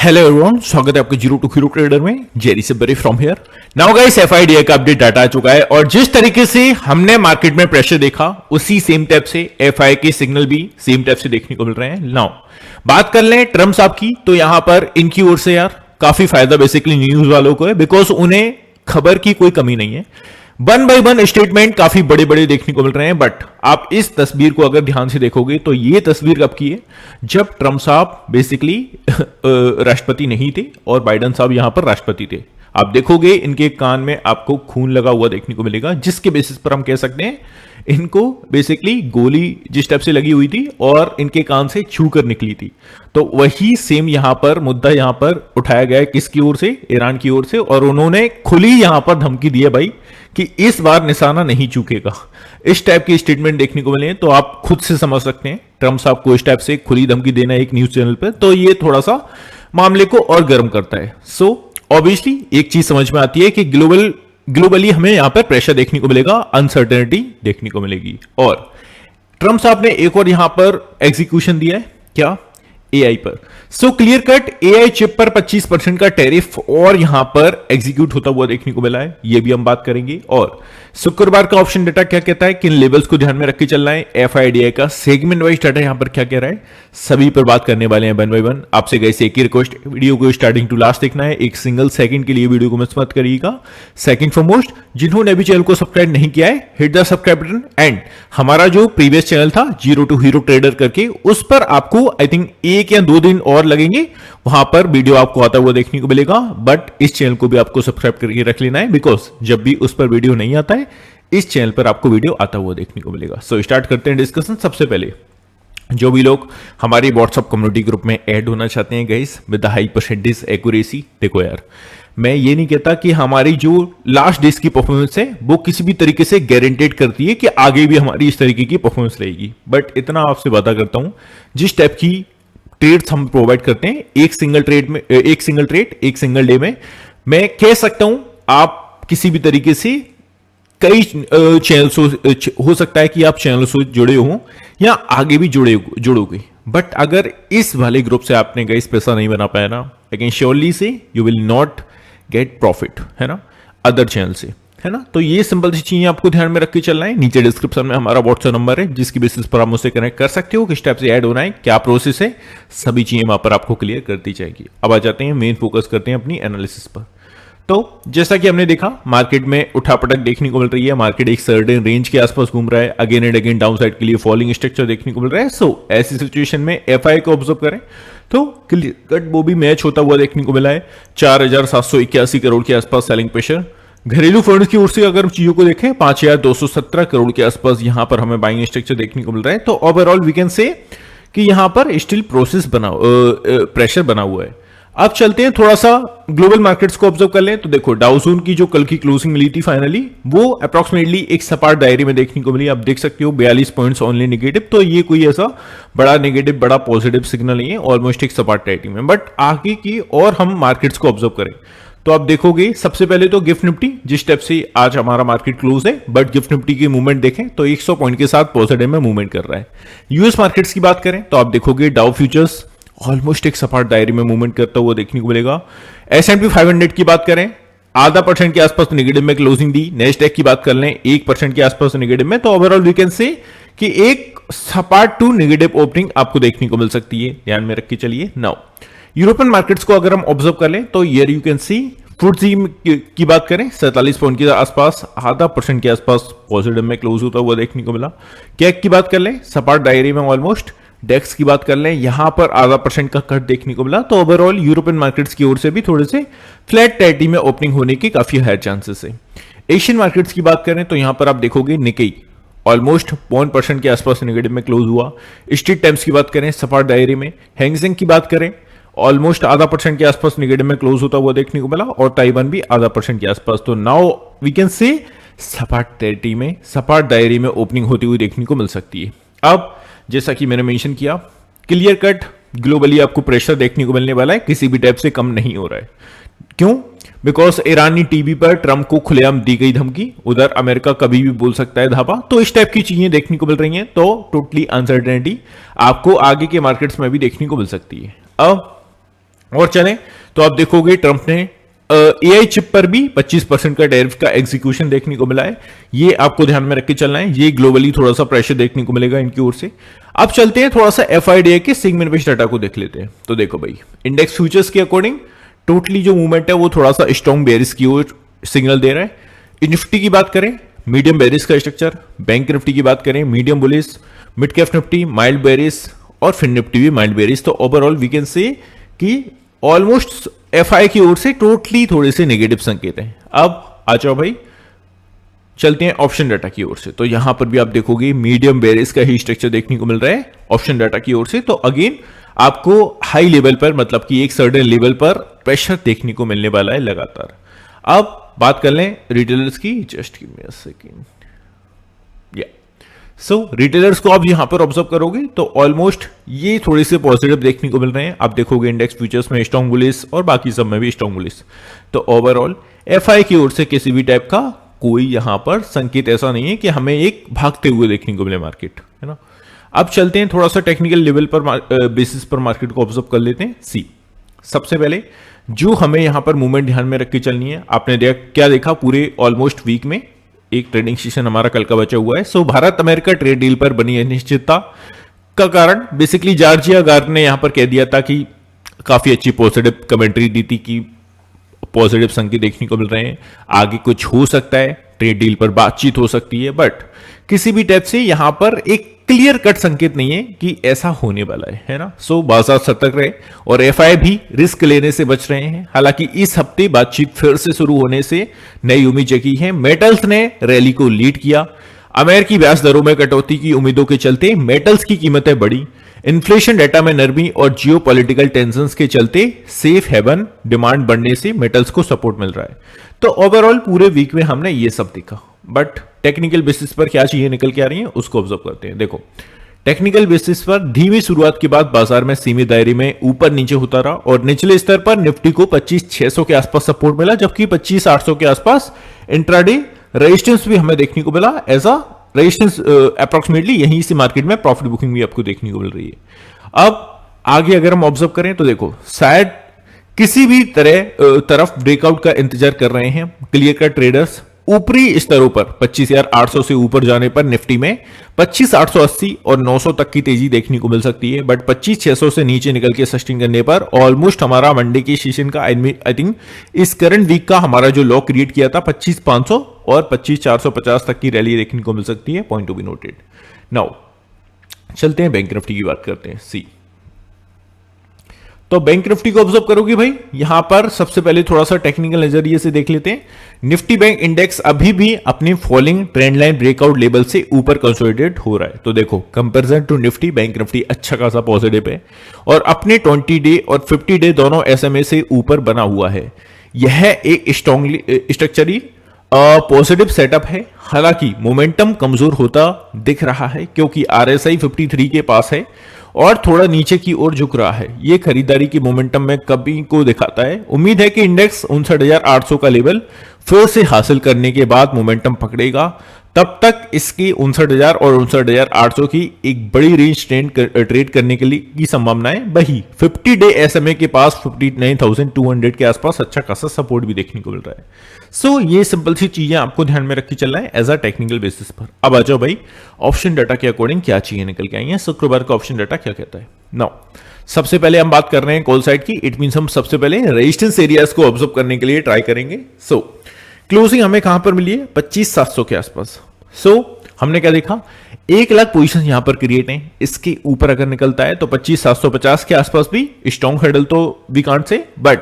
Hello everyone, स्वागत है आपके जीरो टू हीरो ट्रेडर में। जेरी से बरी फ्रॉम हियर। नाउ गाइस, एफआईडीआई का अपडेट डाटा आ चुका है और जिस तरीके से हमने मार्केट में प्रेशर देखा उसी सेम टाइप से एफआई के सिग्नल भी सेम टाइप से देखने को मिल रहे हैं। नाउ बात कर लें ट्रम्प साहब की, तो यहां पर इनकी ओर से यार काफी फायदा बेसिकली न्यूज वालों को है, बिकॉज उन्हें खबर की कोई कमी नहीं है। वन बाय वन स्टेटमेंट काफी बड़े बड़े देखने को मिल रहे हैं। बट आप इस तस्वीर को अगर ध्यान से देखोगे तो ये तस्वीर कब की है, जब ट्रम्प साहब बेसिकली राष्ट्रपति नहीं थे और बाइडेन साहब यहां पर राष्ट्रपति थे। आप देखोगे इनके कान में आपको खून लगा हुआ देखने को मिलेगा, जिसके बेसिस पर हम कह सकते हैं इनको बेसिकली गोली जिस टाइप से लगी हुई थी और इनके कान से छू कर निकली थी। तो वही सेम यहां पर मुद्दा यहां पर उठाया गया है, किसकी ओर से? ईरान की ओर से। और उन्होंने खुली यहां पर धमकी दी है भाई कि इस बार निशाना नहीं चूकेगा। इस टाइप की स्टेटमेंट देखने को मिले, तो आप खुद से समझ सकते हैं ट्रम्प साहब को इस टाइप से खुली धमकी देना एक न्यूज चैनल पर, तो ये थोड़ा सा मामले को और गर्म करता है। सो ऑब्वियसली एक चीज समझ में आती है कि ग्लोबली हमें यहां पर प्रेशर देखने को मिलेगा, अनसर्टेनिटी देखने को मिलेगी। और ट्रम्प साहब ने एक और यहां पर एग्जीक्यूशन दिया है, क्या? एआई पर। So clear cut AI chip पर 25% का टैरिफ और यहां पर एग्जीक्यूट होता हुआ देखने को मिला है, ये भी हम बात करेंगे। और शुक्रवार का ऑप्शन डाटा क्या कहता है, किन लेवल्स को ध्यान में रख के चलना है, एफआईडीआई का सेगमेंट वाइज डाटा यहां पर क्या कह रहा है, सभी पर बात करने वाले हैं वन बाय वन। आपसे गए एक ही रिक्वेस्ट, वीडियो को स्टार्टिंग टू लास्ट देखना है, एक सिंगल सेकंड के लिए वीडियो को मिस मत करिएगा। सेकंड फॉरमोस्ट, जिन्होंने अभी चैनल को सब्सक्राइब नहीं किया है, hit the subscribe button. And हमारा जो प्रीवियस चैनल था जीरो टू हीरो ट्रेडर करके, उस पर आपको आई थिंक 1 या 2 दिन और लगेंगे, वहां पर वीडियो आपको आता हुआ देखने को मिलेगा। बट इस चैनल को भी आपको सब्सक्राइब करके रख लेना है, बिकॉज जब भी उस पर वीडियो नहीं आता है, इस चैनल पर आपको वीडियो आता हुआ देखने को मिलेगा। सो स्टार्ट करते हैं डिस्कशन। सबसे पहले जो भी लोग हमारी व्हाट्सएप कम्युनिटी ग्रुप में ऐड होना चाहते हैं guys with the high percentage accuracy, देखो यार मैं ये नहीं कहता कि हमारी जो लास्ट डेज की परफॉर्मेंस है वो किसी भी तरीके से गारंटेड करती है कि आगे भी हमारी इस तरीके की परफॉर्मेंस रहेगी। बट इतना आपसे वादा करता हूं, जिस टाइप की ट्रेड्स हम प्रोवाइड करते हैं एक सिंगल ट्रेड एक सिंगल डे में, मैं कह सकता हूं आप किसी भी तरीके से कई चैनल हो सकता है कि आप चैनल से जुड़े हो या आगे भी जुड़ोगे। बट अगर इस वाले ग्रुप से आपने गाइस पैसा नहीं बना पाया ना, आई कैन श्योरली से you will not gate profit, है ना, अदर चैनल से, है ना। तो ये सिंपल सी चीजें आपको ध्यान में रख के चलना है। नीचे डिस्क्रिप्शन में हमारा व्हाट्सएप नंबर है, जिसकी बेसिस पर आप मुझसे कनेक्ट कर सकते हो, किस टाइप से ऐड होना है, क्या प्रोसेस है, सभी चीजें वहां पर आपको क्लियर करती जाएगी। अब आ जाते हैं मेन फोकस करते हैं अपनी एनालिसिस पर। तो जैसा कि हमने देखा मार्केट में उठापटक देखने को मिल रही है, मार्केट एक सर्टेन रेंज के आसपास घूम रहा है, again and again down side के लिए फॉलिंग स्ट्रक्चर देखने को मिल रहा है। सो ऐसी सिचुएशन में एफआई को ऑब्जर्व करें तो क्लियर कट वो भी मैच होता हुआ देखने को मिला है। 4781 करोड़ के आसपास सेलिंग प्रेशर। घरेलू फंड की ओर से अगर चीजों को देखें 5217 करोड़ के आसपास यहां पर हमें बाइंग स्ट्रक्चर देखने को मिल रहा है। तो ओवरऑल वी कैन से कि यहां पर स्टिल प्रोसेस प्रेशर बना हुआ है। अब चलते हैं थोड़ा सा ग्लोबल मार्केट्स को ऑब्जर्व कर लें तो देखो डाउ जोन की जो कल की क्लोजिंग मिली थी फाइनली, वो अप्रोक्सीमेटली एक सपाट दायरे में देखने को मिली। आप देख सकते हो 42 पॉइंट्स ओनली नेगेटिव, तो ये कोई ऐसा बड़ा नेगेटिव बड़ा पॉजिटिव सिग्नल नहीं है, ऑलमोस्ट एक सपाट दायरे में। बट आगे की और हम मार्केट्स को ऑब्जर्व करें तो आप देखोगे सबसे पहले तो गिफ्ट निफ्टी जिस टाइप से आज हमारा मार्केट क्लोज है, बट गिफ्ट निफ्टी की मूवमेंट देखें तो 100 पॉइंट के साथ पॉजिटिव में मूवमेंट कर रहा है। यूएस मार्केट्स की बात करें तो आप देखोगे डाउ फ्यूचर्स ऑलमोस्ट एक सपाट दायरे में मूवमेंट करता हुआ देखने को मिलेगा। S&P 500 की बात करें 0.5% के आसपास नेगेटिव में क्लोजिंग दी। नेस्डैक की बात कर लें 1% के आसपास नेगेटिव में। तो ओवरऑल वी कैन से कि एक सपाट टू नेगेटिव ओपनिंग आपको देखने को मिल सकती है, ध्यान में रख के चलिए। नाउ यूरोपियन मार्केट्स को अगर हम ऑब्जर्व कर लें तो ईयर यू कैन सी फुट्सी की बात करें 47 पॉइंट के आसपास 0.5% के आसपास पॉजिटिव में क्लोज होता हुआ देखने को मिला। कैक की बात कर लें सपाट दायरे में ऑलमोस्ट। डेक्स की बात कर लें यहां पर 0.5% का कट देखने को मिला। तो ओवरऑल यूरोपियन मार्केट्स की ओर से भी थोड़े से फ्लैट टेरिटरी में ओपनिंग होने की काफी हायर चांसेस है। एशियन मार्केट्स की बात करें तो यहां पर आप देखोगे निकेई ऑलमोस्ट 1% के आसपास नेगेटिव में क्लोज हुआ। स्ट्रीट टाइम्स की बात करें सपाट दायरे में। हैंगसेंग की बात करें ऑलमोस्ट 0.5% के आसपास नेगेटिव में क्लोज होता हुआ देखने को मिला और ताइवान भी 0.5% के आसपास। तो नाउ वी कैन से सपाट टेरिटरी में सपाट दायरे में ओपनिंग होती हुई देखने को मिल सकती है। अब जैसा कि मैंने मेंशन किया क्लियर कट ग्लोबली आपको प्रेशर देखने को मिलने वाला है, किसी भी टाइप से कम नहीं हो रहा है। क्यों? बिकॉज ईरानी टीवी पर ट्रंप को खुलेआम दी गई धमकी, उधर अमेरिका कभी भी बोल सकता है धावा। तो इस टाइप की चीजें देखने को मिल रही हैं। तो टोटली अनसर्टेनिटी आपको आगे के मार्केट्स में भी देखने को मिल सकती है। अब और चलें तो आप देखोगे ट्रंप ने एआई चिप पर भी 25% का टैरिफ का एग्जीक्यूशन देखने को मिला है। ये आपको ध्यान में रख के चलना है, ये ग्लोबली थोड़ा सा प्रेशर देखने को मिलेगा इनकी ओर से। अब चलते हैं थोड़ा सा एफआईडीआई के सेगमेंट बेस्ड डाटा को देख लेते हैं। तो देखो भाई, इंडेक्स फ्यूचर्स के अकॉर्डिंग टोटली जो मूवमेंट है वो थोड़ा सा स्ट्रॉन्ग बेरिस की ओर सिग्नल दे रहा है। निफ्टी की बात करें, मीडियम बेरिस का स्ट्रक्चर। बैंक निफ्टी की बात करें, medium bullish. Mid cap Nifty mild berries और फिन निफ्टी भी माइल्ड बेरिस। तो ओवरऑल वी कैन से कि ऑलमोस्ट एफआई की ओर से टोटली थोड़े से नेगेटिव संकेत हैं। अब आ जाओ भाई, चलते हैं ऑप्शन डाटा की ओर से। तो यहां पर भी आप देखोगे मीडियम बेरिस का ही स्ट्रक्चर देखने को मिल रहा है ऑप्शन डाटा की ओर से। तो अगेन आपको हाई लेवल पर, मतलब कि एक सर्टेन लेवल पर प्रेशर देखने को मिलने वाला है लगातार। अब बात कर लें रिटेलर्स की, just give me a second. So retailers को आप यहां पर ऑब्जर्व करोगे तो ऑलमोस्ट ये थोड़े से पॉजिटिव देखने को मिल रहे हैं। आप देखोगे इंडेक्स फ्यूचर्स में स्ट्रॉन्ग बुलिश और बाकी सब में भी स्ट्रॉन्ग बुलिश। तो ओवरऑल एफआई की ओर से किसी भी टाइप का कोई यहां पर संकेत ऐसा नहीं है कि हमें एक भागते हुए देखने को मिले मार्केट, है ना। अब चलते हैं थोड़ा सा टेक्निकल लेवल पर बेसिस पर मार्केट को ऑब्जर्व कर लेते हैं। सी, सबसे पहले जो हमें यहां पर मूवमेंट ध्यान में रख के चलनी है, आपने क्या देखा पूरे ऑलमोस्ट वीक में एक ट्रेडिंग सेशन हमारा कल का बचा हुआ है। सो भारत अमेरिका ट्रेड डील पर बनी अनिश्चितता का कारण बेसिकली जॉर्जिया गार्ड ने यहां पर कह दिया था कि काफी अच्छी पॉजिटिव कमेंट्री दी थी कि पॉजिटिव संकेत देखने को मिल रहे हैं, आगे कुछ हो सकता है, ट्रेड डील पर बातचीत हो सकती है, बट किसी भी टाइप से यहां पर एक क्लियर कट संकेत नहीं है कि ऐसा होने वाला है ना। सो बाजार सतर्क रहे और एफआई भी रिस्क लेने से बच रहे हैं। हालांकि इस हफ्ते बातचीत फिर से शुरू होने से नई उम्मीद जगी है। मेटल्स ने रैली को लीड किया। अमेरिकी ब्याज दरों में कटौती की उम्मीदों के चलते मेटल्स की कीमतें बढ़ी। इन्फ्लेशन डेटा में नरमी और जियोपॉलिटिकल टेंशंस के चलते सेफ हेवन डिमांड बढ़ने से मेटल्स को सपोर्ट मिल रहा है। तो ओवरऑल पूरे वीक में हमने ये सब देखा, बट टेक्निकल बेसिस पर क्या चीजें निकल के आ रही हैं उसको ऑब्जर्व करते हैं। देखो, टेक्निकल बेसिस पर धीमी शुरुआत के बाद बाजार में सीमित दायरे में ऊपर नीचे होता रहा और निचले स्तर पर निफ्टी को 25,600 के आसपास सपोर्ट मिला, जबकि 25,800 के आसपास इंट्राडे रेजिस्टेंस भी हमें देखने को मिला। एज अ रेजिस्टेंस अप्रोक्सीमेटली यहीं से मार्केट में प्रॉफिट बुकिंग भी आपको देखने को मिल रही है। अब आगे अगर हम ऑब्जर्व करें तो देखो, शायद किसी भी तरफ ब्रेकआउट का इंतजार कर रहे हैं क्लियर कट ट्रेडर्स। ऊपरी स्तरों पर 25,800 से ऊपर जाने पर निफ्टी में 25,880 और 900 तक की तेजी देखने को मिल सकती है, बट 25,600 से नीचे निकल के सस्टेन करने पर ऑलमोस्ट हमारा मंडे के सेशन का आई थिंक इस करंट वीक का हमारा जो लॉ क्रिएट किया था 25,500 और 25,450 तक की रैली देखने को मिल सकती है। Point to be noted. Now चलते हैं बैंक निफ्टी की बात करते हैं। सी, तो बैंक निफ्टी को ऑब्जर्व करोगे भाई, यहां पर सबसे पहले थोड़ा सा टेक्निकल नजरिए से देख लेते हैं। निफ्टी बैंक इंडेक्स अभी भी अपनी falling trend line breakout level से ऊपर कंसोलिडेट हो रहा है। तो देखो, comparison to Nifty bank Nifty अच्छा खासा पॉजिटिव है और अपने 20 डे और 50 डे दोनों एसएमए से ऊपर बना हुआ है। यह एक स्ट्रॉन्गली स्ट्रक्चरली पॉजिटिव सेटअप है। हालांकि मोमेंटम कमजोर होता दिख रहा है क्योंकि आरएसआई 53 के पास है और थोड़ा नीचे की ओर झुक रहा है। ये खरीदारी की मोमेंटम में कभी को दिखाता है। उम्मीद है कि इंडेक्स 59,800 का लेवल फिर से हासिल करने के बाद मोमेंटम पकड़ेगा। तब तक इसकी 59,000 और 59,800 की एक बड़ी रेंज ट्रेड करने के लिए की संभावनाएं वही 50 डे एसएमए के पास 59,200 के आसपास अच्छा खासा सपोर्ट भी देखने को मिल रहा है। सो ये सिंपल सी चीजें आपको ध्यान में रख के चलना है एज अ टेक्निकल बेसिस पर। अब आ जाओ भाई, ऑप्शन डाटा के अकॉर्डिंग क्या चीजें निकल के आई हैं, शुक्रवार का ऑप्शन डाटा क्या कहता है। नाउ सबसे पहले हम बात कर रहे हैं कॉल साइड की। इट मींस हम सबसे पहले रेजिस्टेंस एरियाज को ऑब्जर्व करने के लिए ट्राई करेंगे। सो क्लोजिंग हमें कहां पर मिली है, 25,700 के आसपास। सो हमने क्या देखा, 1 लाख पोजीशन यहां पर क्रिएट है। इसके ऊपर अगर निकलता है तो 25,750 के आसपास भी स्ट्रॉन्ग हर्डल तो वी कांट से, बट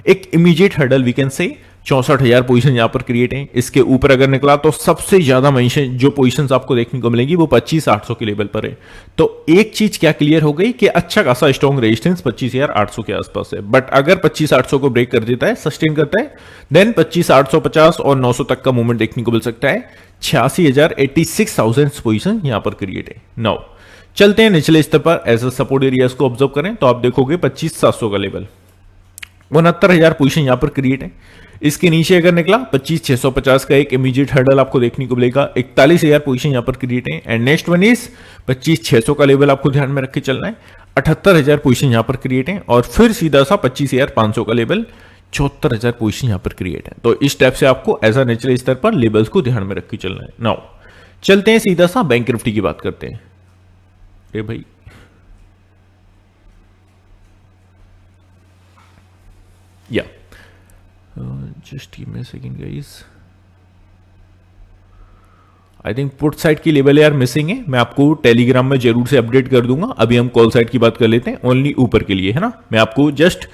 एक immediate hurdle we can say 64,000 position यहां पर क्रिएट है। इसके ऊपर अगर निकला तो सबसे ज्यादा जो पोजीशंस आपको देखने को मिलेंगी वो 25,800 के लेवल पर है। तो एक चीज क्या क्लियर हो गई कि अच्छा खासा स्ट्रॉन्ग रेजिस्टेंस 25,800 के आसपास है। बट अगर 25,800 को ब्रेक कर देता है, सस्टेन करता है, देन 25,850 और 900 तक का मूवमेंट देखने को मिल सकता है। 86,000 पोजीशन यहां पर क्रिएट है। नाउ चलते हैं निचले स्तर पर एज अ सपोर्ट एरियाज को ऑब्जर्व करें तो आप देखोगे 25,700 का लेवल, 69,000 पोजीशन यहां पर क्रिएट है। इसके नीचे अगर निकला 25,650 का एक इमीडिएट हर्डल आपको देखने को मिलेगा। 41,000 पोजीशन यहां पर क्रिएट है। एंड नेक्स्ट वन इज 25,600 का लेवल आपको ध्यान में रख के चलना है। 78,000 पोजीशन यहां पर क्रिएट है और फिर सीधा सा 25,500 का लेवल, 74,000 पोजीशन यहां पर क्रिएट है। तो इस स्टेप से आपको एज अ नेचुरल स्तर पर लेवल्स को ध्यान में रख के चलना है। नाउ चलते हैं सीधा सा बैंक निफ्टी की बात करते हैं। अरे भाई या just give me a second guys, I think put side की लेवल यार मिसिंग है। मैं आपको टेलीग्राम में जरूर से अपडेट कर दूंगा। अभी हम कॉल साइड की बात कर लेते हैं, ओनली ऊपर के लिए है ना। मैं आपको जस्ट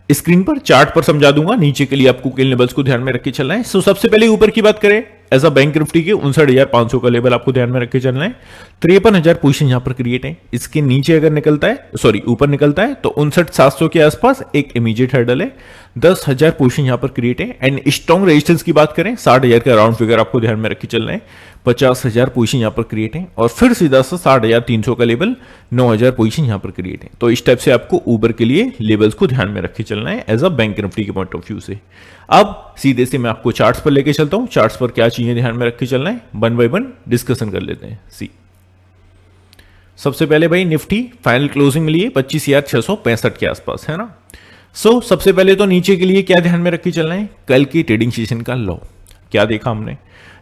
स्क्रीन पर चार्ट पर समझा दूंगा, नीचे के लिए आपको किन लेवल्स को ध्यान में रख के चलना है। सो सबसे पहले ऊपर की बात करें, एज अ बैंक निफ्टी के 59,500 का लेवल आपको ध्यान में रख के चलना है। 53,000 पोजीशन यहां पर क्रिएट है। इसके नीचे अगर निकलता है, सॉरी ऊपर निकलता है तो 59,700 के आसपास एक इमीडिएट हर्डल है। 10,000 पोजीशन यहां पर क्रिएट है। एंड स्ट्रॉन्ग रेजिस्टेंस की बात करें, 60,000 का राउंड फिगर आपको ध्यान में रख के चलना है। 50,000 पोजीशन यहां पर क्रिएट है और फिर सीधा सा 60,300 का लेवल, 9,000 पोजीशन यहां पर क्रिएट है। तो इस टाइप से आपको ऊपर के लिए लेवल्स को ध्यान में रख के चलना है एज अ बैंक निफ्टी के पॉइंट ऑफ व्यू से। अब सीधे से मैं आपको चार्ट्स पर लेके चलता हूं। चार्ट्स पर क्या चीजें ध्यान में रख के चलना है, वन बाय वन डिस्कशन कर लेते हैं। सी सबसे पहले भाई निफ्टी फाइनल क्लोजिंग मिली है 25,665 के आसपास, है ना। सो सबसे पहले तो नीचे के लिए क्या ध्यान में रख के चलना है, कल की ट्रेडिंग सेशन का लो क्या देखा हमने,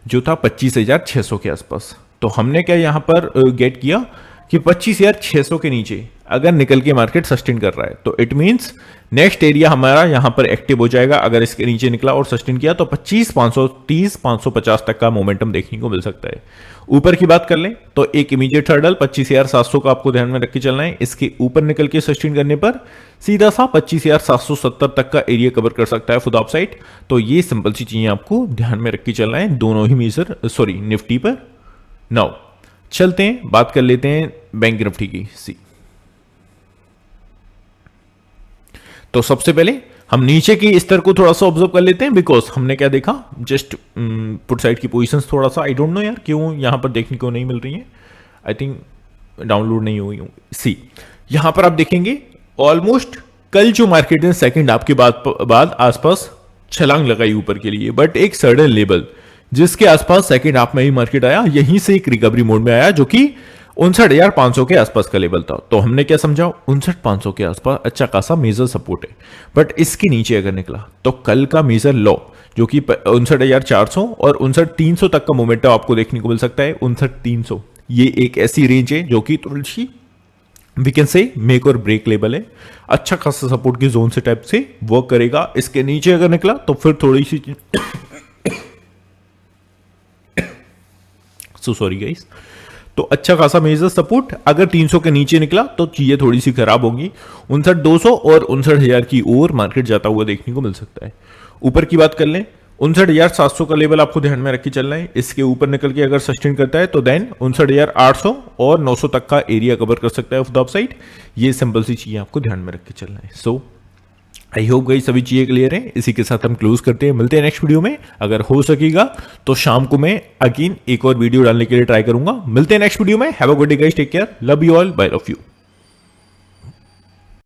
जो था 25,600 के आसपास। तो हमने क्या यहां पर गेट किया कि 25,600 के नीचे अगर निकल के मार्केट सस्टेन कर रहा है तो इट मींस नेक्स्ट एरिया हमारा यहां पर एक्टिव हो जाएगा। अगर इसके नीचे निकला और सस्टेन किया तो 25,530, 550 तक का मोमेंटम देखने को मिल सकता है। ऊपर की बात कर लें तो एक इमीडिएट हर्डल 25,700 का आपको ध्यान में रख के चलना है। इसके ऊपर निकल के सस्टेन करने पर सीधा सा 25,770 तक का एरिया कवर कर सकता है फुद अपसाइड। तो ये सिंपल सी चीजें आपको ध्यान में रख के चलना है दोनों ही मेजर, सॉरी निफ्टी पर। नाउ चलते हैं, बात कर लेते हैं बैंक निफ्टी की। सी तो सबसे पहले हम नीचे की स्तर को थोड़ा सा ऑब्जर्व कर लेते हैं, बिकॉज हमने क्या देखा, जस्ट पुट साइड की पोजीशंस थोड़ा सा आई डोंट नो यार क्यों यहां पर देखने को नहीं मिल रही है, आई थिंक डाउनलोड नहीं हुई हूं। सी यहां पर आप देखेंगे ऑलमोस्ट कल जो मार्केट ने सेकंड हाफ के बाद आसपास छलांग लगाई ऊपर के लिए, बट एक सडन लेवल जिसके आसपास सेकंड हाफ में ही मार्केट आया, यहीं से एक रिकवरी मोड में आया जो कि 59,500 के आसपास का लेवल था। तो हमने क्या समझा, 59,500 के आसपास अच्छा खासा मेजर सपोर्ट है। बट इसके नीचे अगर निकला तो कल का मेजर लो जो कि 59,400 और 59,300 तक का मोमेंटम आपको देखने को मिल सकता है। 59,300 ये एक ऐसी रेंज है जो कि थोड़ी सी वी कैन से मेक और ब्रेक लेवल है, अच्छा खासा सपोर्ट की जोन से टाइप से वर्क करेगा। इसके नीचे अगर निकला तो फिर थोड़ी सी सॉरी गाइस, तो अच्छा खासा मेजर सपोर्ट। अगर 300 के नीचे निकला तो चीजें थोड़ी सी खराब होंगी, 59,200 और 59,000 की ओर मार्केट जाता हुआ देखने को मिल सकता है। ऊपर की बात कर लें, 59,700 का लेवल आपको ध्यान में रख के चलना है। इसके ऊपर निकल के अगर सस्टेन करता है तो देन 59,800 और 900 तक का एरिया कवर कर सकता है ऑफ द अपसाइड। ये सिंपल सी चीजें आपको ध्यान में रख के चलना है। सो आई होप गाइस सभी चीजें क्लियर है। इसी के साथ हम क्लोज करते हैं, मिलते हैं नेक्स्ट वीडियो में। अगर हो सकेगा तो शाम को मैं अगेन एक और वीडियो डालने के लिए ट्राई करूंगा। मिलते हैं नेक्स्ट वीडियो में। Have a good day guys, take care, love you all, bye love you.